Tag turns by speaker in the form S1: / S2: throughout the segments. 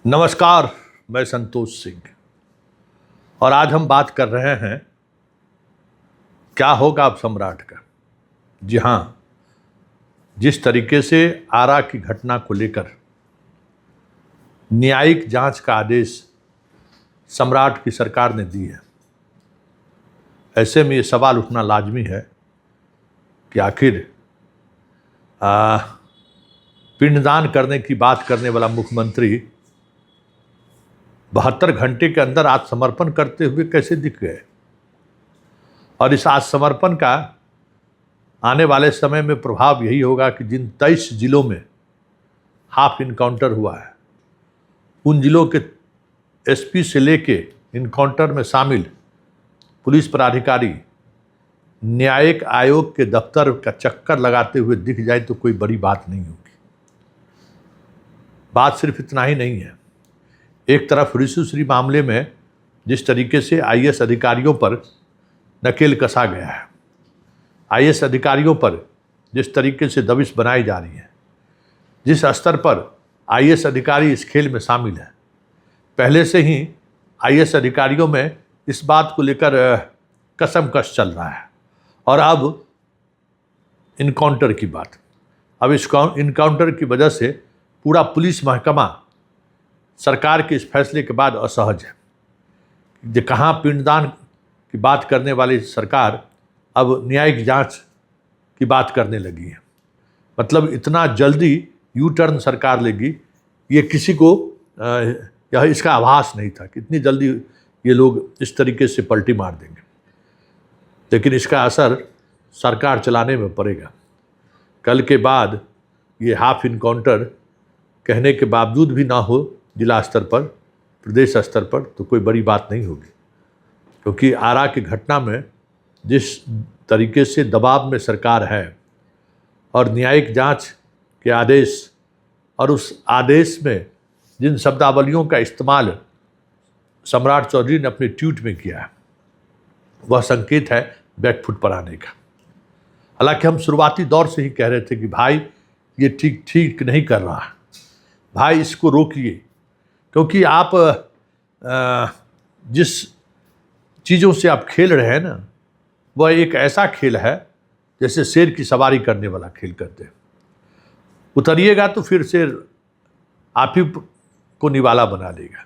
S1: नमस्कार, मैं संतोष सिंह और आज हम बात कर रहे हैं क्या होगा अब सम्राट का। जी हाँ, जिस तरीके से आरा की घटना को लेकर न्यायिक जांच का आदेश सम्राट की सरकार ने दी है, ऐसे में ये सवाल उठना लाजमी है कि आखिर पिंडदान करने की बात करने वाला मुख्यमंत्री 72 घंटे के अंदर आत्मसमर्पण करते हुए कैसे दिख गए। और इस आत्मसमर्पण का आने वाले समय में प्रभाव यही होगा कि जिन 23 जिलों में हाफ इनकाउंटर हुआ है, उन जिलों के एसपी से लेके इनकाउंटर में शामिल पुलिस पदाधिकारी न्यायिक आयोग के दफ्तर का चक्कर लगाते हुए दिख जाए तो कोई बड़ी बात नहीं होगी। बात सिर्फ इतना ही नहीं है। एक तरफ ऋषिश्री मामले में जिस तरीके से आईएएस अधिकारियों पर नकेल कसा गया है, आईएएस अधिकारियों पर जिस तरीके से दबिश बनाई जा रही है, जिस स्तर पर आईएएस अधिकारी इस खेल में शामिल है, पहले से ही आईएएस अधिकारियों में इस बात को लेकर कसमकस चल रहा है। और अब इनकाउंटर की बात, अब इस इनकाउंटर की वजह से पूरा पुलिस महकमा सरकार के इस फैसले के बाद असहज है। जो कहाँ पिंडदान की बात करने वाली सरकार अब न्यायिक जांच की बात करने लगी है। मतलब इतना जल्दी यू टर्न सरकार लेगी, ये किसी को यह इसका आभास नहीं था कि इतनी जल्दी ये लोग इस तरीके से पलटी मार देंगे। लेकिन इसका असर सरकार चलाने में पड़ेगा। कल के बाद ये हाफ इनकाउंटर कहने के बावजूद भी ना हो जिला स्तर पर, प्रदेश स्तर पर, तो कोई बड़ी बात नहीं होगी। क्योंकि आरा की घटना में जिस तरीके से दबाव में सरकार है और न्यायिक जांच के आदेश और उस आदेश में जिन शब्दावलियों का इस्तेमाल सम्राट चौधरी ने अपने ट्वीट में किया है, वह संकेत है बैकफुट पर आने का। हालांकि हम शुरुआती दौर से ही कह रहे थे कि भाई ये ठीक नहीं कर रहा है, भाई इसको रोकिए। क्योंकि आप जिस चीज़ों से आप खेल रहे हैं ना, वह एक ऐसा खेल है जैसे शेर की सवारी करने वाला खेल करते हैं। उतरिएगा तो फिर शेर आप ही को निवाला बना लेगा।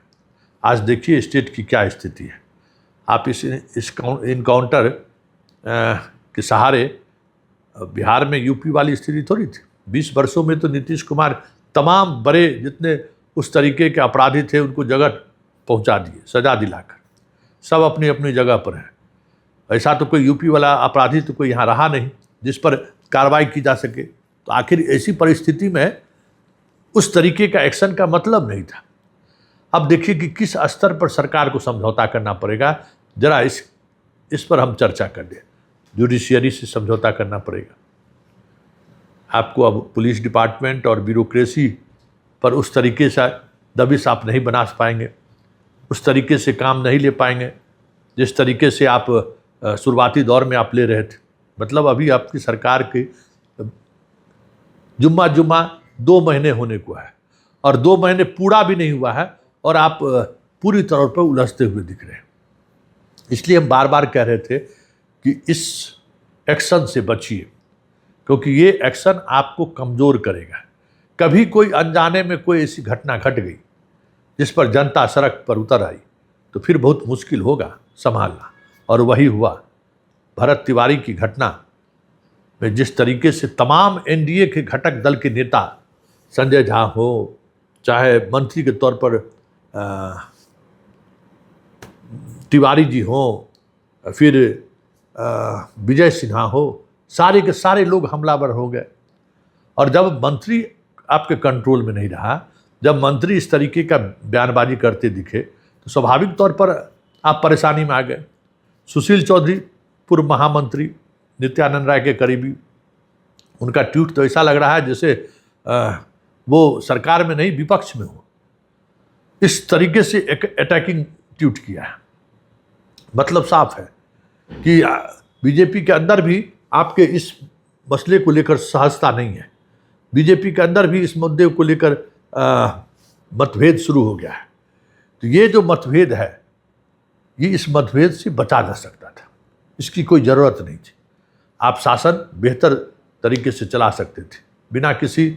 S1: आज देखिए स्टेट की क्या स्थिति है। आप इस इनकाउंटर के सहारे बिहार में यूपी वाली स्थिति थोड़ी थी। 20 वर्षों में तो नीतीश कुमार तमाम बड़े जितने उस तरीके के अपराधी थे उनको जगह पहुंचा दिए, सजा दिलाकर। सब अपनी अपनी जगह पर हैं। ऐसा तो कोई यूपी वाला अपराधी तो कोई यहाँ रहा नहीं जिस पर कार्रवाई की जा सके। तो आखिर ऐसी परिस्थिति में उस तरीके का एक्शन का मतलब नहीं था। अब देखिए कि किस स्तर पर सरकार को समझौता करना पड़ेगा। जरा इस पर हम चर्चा कर लें। जुडिशियरी से समझौता करना पड़ेगा आपको। अब पुलिस डिपार्टमेंट और ब्यूरोक्रेसी पर उस तरीके से दबिश आप नहीं बना पाएंगे, उस तरीके से काम नहीं ले पाएंगे जिस तरीके से आप शुरुआती दौर में आप ले रहे थे। मतलब अभी आपकी सरकार के जुम्मा 2 महीने होने को है और 2 महीने पूरा भी नहीं हुआ है और आप पूरी तौर पर उलझते हुए दिख रहे हैं। इसलिए हम बार बार कह रहे थे कि इस एक्शन से बचिए, क्योंकि ये एक्शन आपको कमज़ोर करेगा। कभी कोई अनजाने में कोई ऐसी घटना घट गई जिस पर जनता सड़क पर उतर आई तो फिर बहुत मुश्किल होगा संभालना। और वही हुआ भरत तिवारी की घटना में। जिस तरीके से तमाम एनडीए के घटक दल के नेता, संजय झा हो, चाहे मंत्री के तौर पर तिवारी जी हो, फिर विजय सिन्हा हो, सारे के सारे लोग हमलावर हो गए। और जब मंत्री आपके कंट्रोल में नहीं रहा, जब मंत्री इस तरीके का बयानबाजी करते दिखे तो स्वाभाविक तौर पर आप परेशानी में आ गए। सुशील चौधरी पूर्व महामंत्री, नित्यानंद राय के करीबी, उनका ट्वीट तो ऐसा लग रहा है जैसे वो सरकार में नहीं विपक्ष में हो। इस तरीके से एक अटैकिंग ट्वीट किया है। मतलब साफ है कि बीजेपी के अंदर भी आपके इस मसले को लेकर सहजता नहीं है। बीजेपी के अंदर भी इस मुद्दे को लेकर मतभेद शुरू हो गया है। तो ये जो मतभेद है, ये इस मतभेद से बचा जा सकता था, इसकी कोई ज़रूरत नहीं थी। आप शासन बेहतर तरीके से चला सकते थे बिना किसी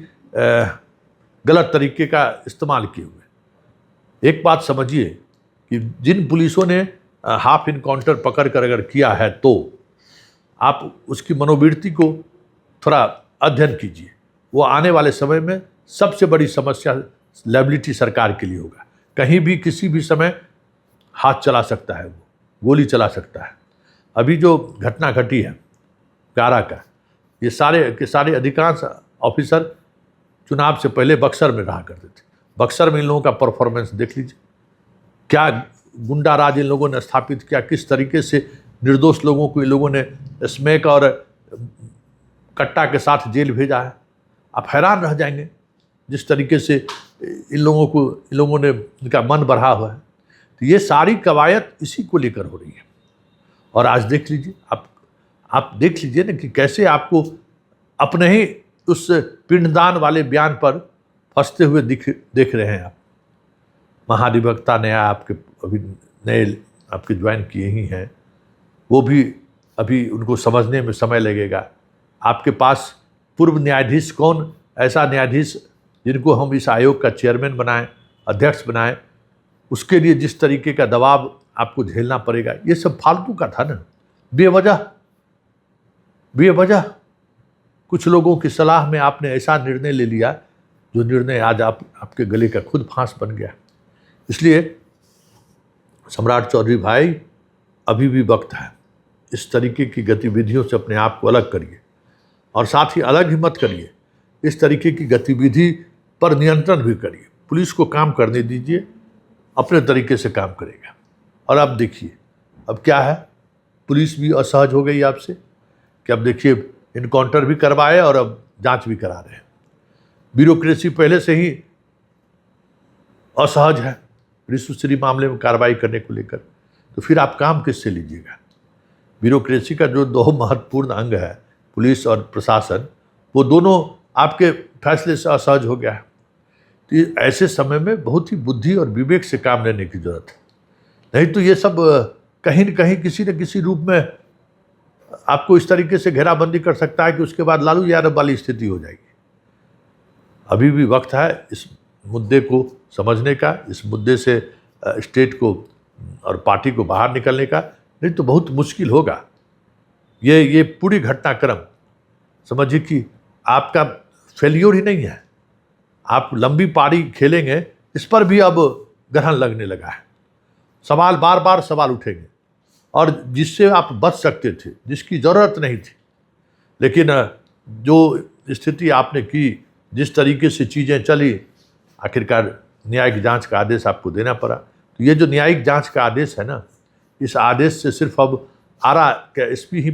S1: गलत तरीके का इस्तेमाल किए हुए। एक बात समझिए कि जिन पुलिसों ने हाफ इनकाउंटर पकड़ कर अगर किया है तो आप उसकी मनोवृत्ति को थोड़ा अध्ययन कीजिए। वो आने वाले समय में सबसे बड़ी समस्या लायबिलिटी सरकार के लिए होगा। कहीं भी किसी भी समय हाथ चला सकता है, वो गोली चला सकता है। अभी जो घटना घटी है कारा का, ये सारे के सारे अधिकांश ऑफिसर चुनाव से पहले बक्सर में रहा करते थे। बक्सर में इन लोगों का परफॉर्मेंस देख लीजिए, क्या गुंडा राज इन लोगों ने स्थापित किया, किस तरीके से निर्दोष लोगों को इन लोगों ने स्मैक और कट्टा के साथ जेल भेजा है। आप हैरान रह जाएंगे जिस तरीके से इन लोगों ने इनका मन बढ़ा हुआ है। तो ये सारी कवायद इसी को लेकर हो रही है। और आज देख लीजिए, आप देख लीजिए ना कि कैसे आपको अपने ही उस पिंडदान वाले बयान पर फंसते हुए देख रहे हैं आप। महाधिवक्ता नया आपके अभी नए आपके ज्वाइन किए ही हैं, वो भी अभी उनको समझने में समय लगेगा। आपके पास पूर्व न्यायाधीश कौन, ऐसा न्यायाधीश जिनको हम इस आयोग का चेयरमैन बनाएं, अध्यक्ष बनाएं, उसके लिए जिस तरीके का दबाव आपको झेलना पड़ेगा, ये सब फालतू का था ना। बेवजह कुछ लोगों की सलाह में आपने ऐसा निर्णय ले लिया जो निर्णय आज आपके गले का खुद फांस बन गया। इसलिए सम्राट चौधरी भाई, अभी भी वक्त है। इस तरीके की गतिविधियों से अपने आप को अलग करिए, और साथ ही अलग ही मत करिए, इस तरीके की गतिविधि पर नियंत्रण भी करिए। पुलिस को काम करने दीजिए, अपने तरीके से काम करेगा। और अब देखिए अब क्या है, पुलिस भी असहज हो गई आपसे कि अब देखिए इनकाउंटर भी करवाए और अब जांच भी करा रहे हैं। ब्यूरोक्रेसी पहले से ही असहज है रिश्वतश्री मामले में कार्रवाई करने को लेकर, तो फिर आप काम किससे लीजिएगा। ब्यूरोक्रेसी का जो दो महत्वपूर्ण अंग है, पुलिस और प्रशासन, वो दोनों आपके फैसले से असहज हो गया है। तो ऐसे समय में बहुत ही बुद्धि और विवेक से काम लेने की जरूरत है। नहीं तो ये सब कहीं न कहीं किसी न किसी रूप में आपको इस तरीके से घेराबंदी कर सकता है कि उसके बाद लालू यादव वाली स्थिति हो जाएगी। अभी भी वक्त है इस मुद्दे को समझने का, इस मुद्दे से स्टेट को और पार्टी को बाहर निकलने का, नहीं तो बहुत मुश्किल होगा। ये पूरी घटनाक्रम समझिए कि आपका फेल्योर ही नहीं है, आप लंबी पारी खेलेंगे, इस पर भी अब ग्रहण लगने लगा है। सवाल बार बार सवाल उठेंगे, और जिससे आप बच सकते थे, जिसकी ज़रूरत नहीं थी, लेकिन जो स्थिति आपने की, जिस तरीके से चीज़ें चली, आखिरकार न्यायिक जांच का आदेश आपको देना पड़ा। तो ये जो न्यायिक जांच का आदेश है ना, इस आदेश से सिर्फ अब आरा का एसपी ही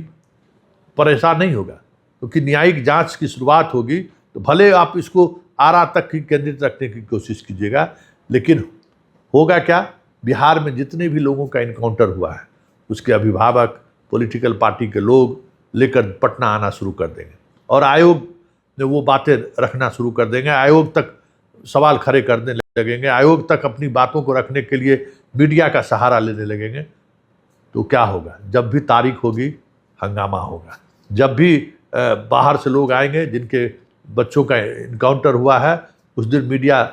S1: परेशान नहीं होगा, क्योंकि न्यायिक जांच की शुरुआत होगी तो भले आप इसको आरा तक ही केंद्रित रखने की कोशिश कीजिएगा, लेकिन होगा क्या, बिहार में जितने भी लोगों का इनकाउंटर हुआ है उसके अभिभावक, पॉलिटिकल पार्टी के लोग लेकर पटना आना शुरू कर देंगे, और आयोग ने वो बातें रखना शुरू कर देंगे। आयोग तक सवाल खड़े करने लगेंगे, आयोग तक अपनी बातों को रखने के लिए मीडिया का सहारा लेने लगेंगे। तो क्या होगा, जब भी तारीख होगी हंगामा होगा। जब भी बाहर से लोग आएंगे जिनके बच्चों का इनकाउंटर हुआ है, उस दिन मीडिया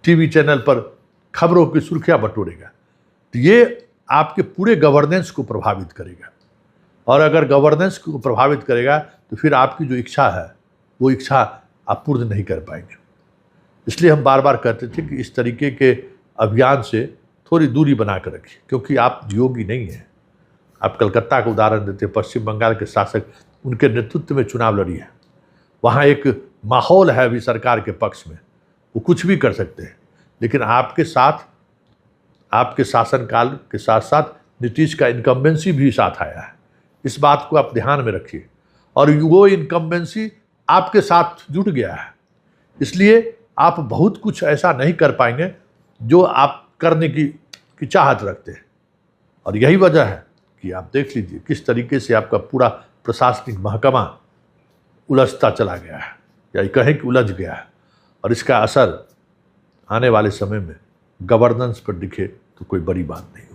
S1: टीवी चैनल पर खबरों की सुर्खियां बटोरेगा। तो ये आपके पूरे गवर्नेंस को प्रभावित करेगा, और अगर गवर्नेंस को प्रभावित करेगा तो फिर आपकी जो इच्छा है वो इच्छा आप पूर्ण नहीं कर पाएंगे। इसलिए हम बार बार कहते थे कि इस तरीके के अभियान से थोड़ी दूरी बना कर रखिए, क्योंकि आप योगी नहीं हैं। आप कलकत्ता का उदाहरण देते, पश्चिम बंगाल के शासक, उनके नेतृत्व में चुनाव लड़ी है, वहाँ एक माहौल है अभी सरकार के पक्ष में, वो कुछ भी कर सकते हैं। लेकिन आपके साथ, आपके शासनकाल के साथ साथ नीतीश का इनकम्बेंसी भी साथ आया है। इस बात को आप ध्यान में रखिए, और वो इनकम्बेंसी आपके साथ जुट गया है, इसलिए आप बहुत कुछ ऐसा नहीं कर पाएंगे जो आप करने की चाहत रखते हैं। और यही वजह है कि आप देख लीजिए किस तरीके से आपका पूरा प्रशासनिक महकमा उलझता चला गया है, या कहें कि उलझ गया है, और इसका असर आने वाले समय में गवर्नेंस पर दिखे तो कोई बड़ी बात नहीं।